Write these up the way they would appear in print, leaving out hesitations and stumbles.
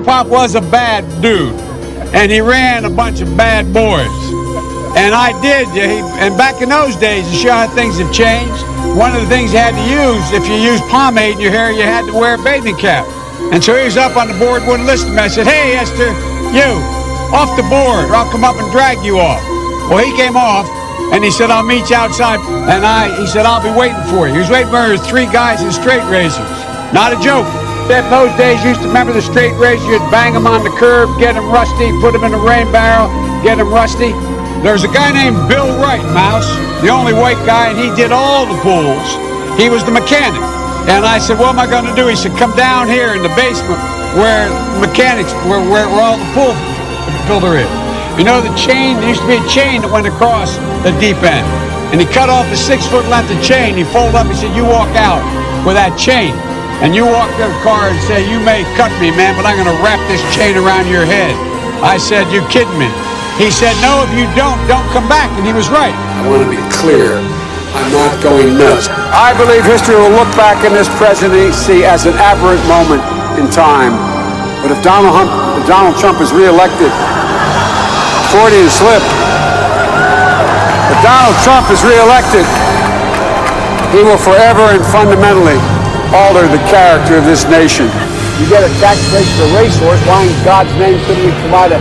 Corn Pop was a bad dude, and he ran a bunch of bad boys. And I did, and back in those days, to show how things have changed, one of the things you had to use, if you used pomade in your hair, you had to wear a bathing cap. And so he was up on the board, wouldn't listen to me. I said, hey, Esther, you, off the board, or I'll come up and drag you off. Well, he came off, and he said, I'll meet you outside. And he said, I'll be waiting for you. He was waiting for 3 guys in straight razors. Not a joke. In those days, you used to remember the straight razor, you'd bang them on the curb, get them rusty, put them in the rain barrel, get them rusty. There's a guy named Bill Wright, Mouse, the only white guy, and he did all the pools. He was the mechanic. And I said, what am I going to do? He said, come down here in the basement where mechanics, where all the pool builder is. You know the chain, there used to be a chain that went across the deep end. And he cut off the 6-foot length of chain. He folded up, he said, you walk out with that chain. And you walk to the car and say, you may cut me, man, but I'm going to wrap this chain around your head. I said, you kidding me? He said, no, if you don't come back. And he was right. I want to be clear. I'm not going nuts. I believe history will look back in this presidency as an aberrant moment in time. But if Donald Trump is reelected, Freudian slip, if Donald Trump is reelected, he will forever and fundamentally alter the character of this nation. You get a tax break for a racehorse, why in God's name couldn't we provide a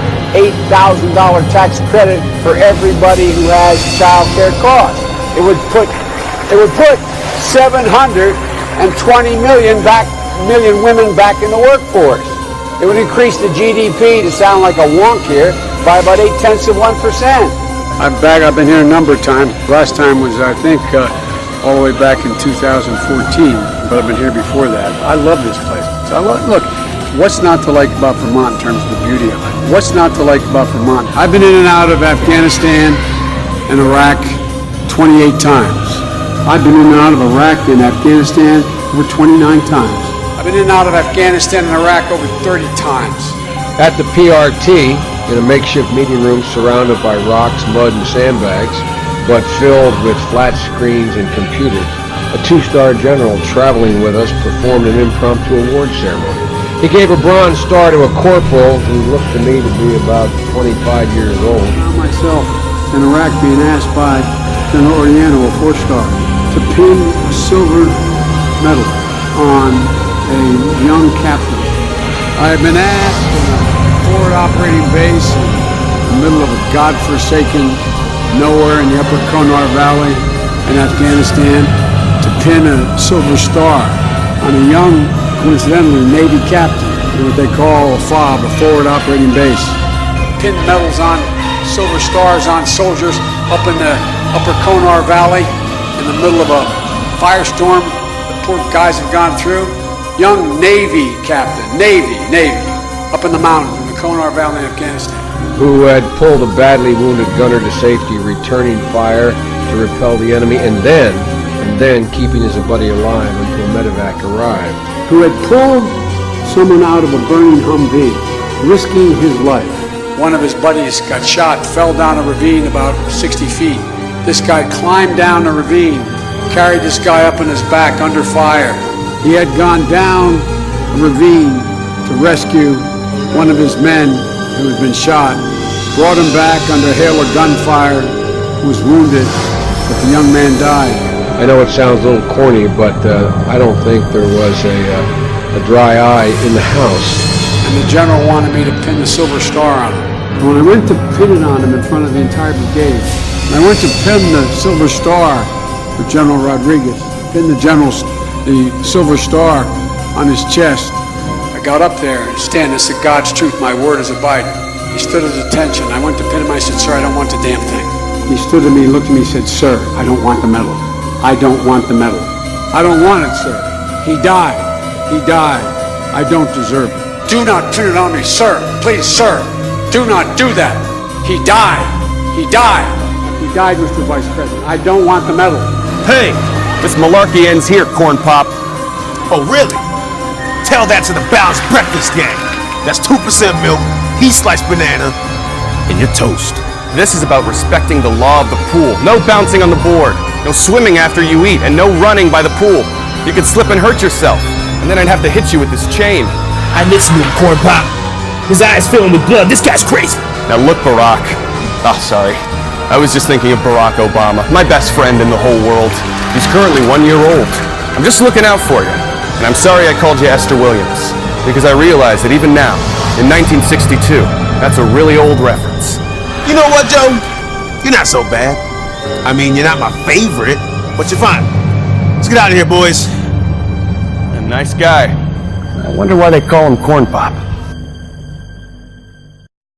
$8,000 tax credit for everybody who has child care costs? It would put 720 million women back in the workforce. It would increase the GDP, to sound like a wonk here, by about 0.8%. I've been here a number of times. Last time was, I think, all the way back in 2014, but I've been here before that. I love this place. Look, what's not to like about Vermont in terms of the beauty of it? What's not to like about Vermont? I've been in and out of Afghanistan and Iraq 28 times. I've been in and out of Iraq and Afghanistan over 29 times. I've been in and out of Afghanistan and Iraq over 30 times. At the PRT, in a makeshift meeting room surrounded by rocks, mud, and sandbags, but filled with flat screens and computers, a 2-star general traveling with us performed an impromptu award ceremony. He gave a bronze star to a corporal who looked to me to be about 25 years old. I found myself in Iraq being asked by General Oriano, a 4-star, to pin a silver medal on a young captain. I have been asked in a forward operating base in the middle of a godforsaken nowhere in the upper Konar Valley in Afghanistan to pin a silver star on a young, coincidentally, Navy captain, what they call a FOB, a forward operating base. Pin medals on silver stars on soldiers up in the upper Konar Valley in the middle of a firestorm the poor guys have gone through. Young Navy captain, Navy, up in the mountains in the Konar Valley in Afghanistan. Who had pulled a badly wounded gunner to safety, returning fire to repel the enemy, and then keeping his buddy alive until medevac arrived. Who had pulled someone out of a burning Humvee, risking his life. One of his buddies got shot, fell down a ravine about 60 feet. This guy climbed down the ravine, carried this guy up on his back under fire. He had gone down a ravine to rescue one of his men who had been shot, brought him back under hail of gunfire, was wounded, but the young man died. I know it sounds a little corny, but I don't think there was a dry eye in the house. And the general wanted me to pin the silver star on him. When I went to pin it on him in front of the entire brigade, and I went to pin the silver star for General Rodriguez, pin the silver star on his chest. I got up there and stand and said, God's truth, my word is abiding. He stood at attention. I went to pin him. I said, sir, I don't want the damn thing. He stood at me, looked at me, and said, sir, I don't want the medal. I don't want the medal. I don't want it, sir. He died. He died. I don't deserve it. Do not pin it on me, sir. Please, sir. Do not do that. He died. He died. He died, Mr. Vice President. I don't want the medal. Hey, this malarkey ends here, Corn Pop. Oh, really? Tell that to the Balanced Breakfast gang. That's 2% milk, sliced banana, and your toast. This is about respecting the law of the pool. No bouncing on the board, no swimming after you eat, and no running by the pool. You could slip and hurt yourself, and then I'd have to hit you with this chain. I listen to him, Corn Pop. His eyes filling with blood. This guy's crazy. Now look, Barack. Oh, sorry. I was just thinking of Barack Obama, my best friend in the whole world. He's currently 1 year old. I'm just looking out for you. And I'm sorry I called you Esther Williams, because I realize that even now, in 1962, that's a really old reference. You know what, Joe? You're not so bad. I mean, you're not my favorite, but you're fine. Let's get out of here, boys. A nice guy. I wonder why they call him Corn Pop.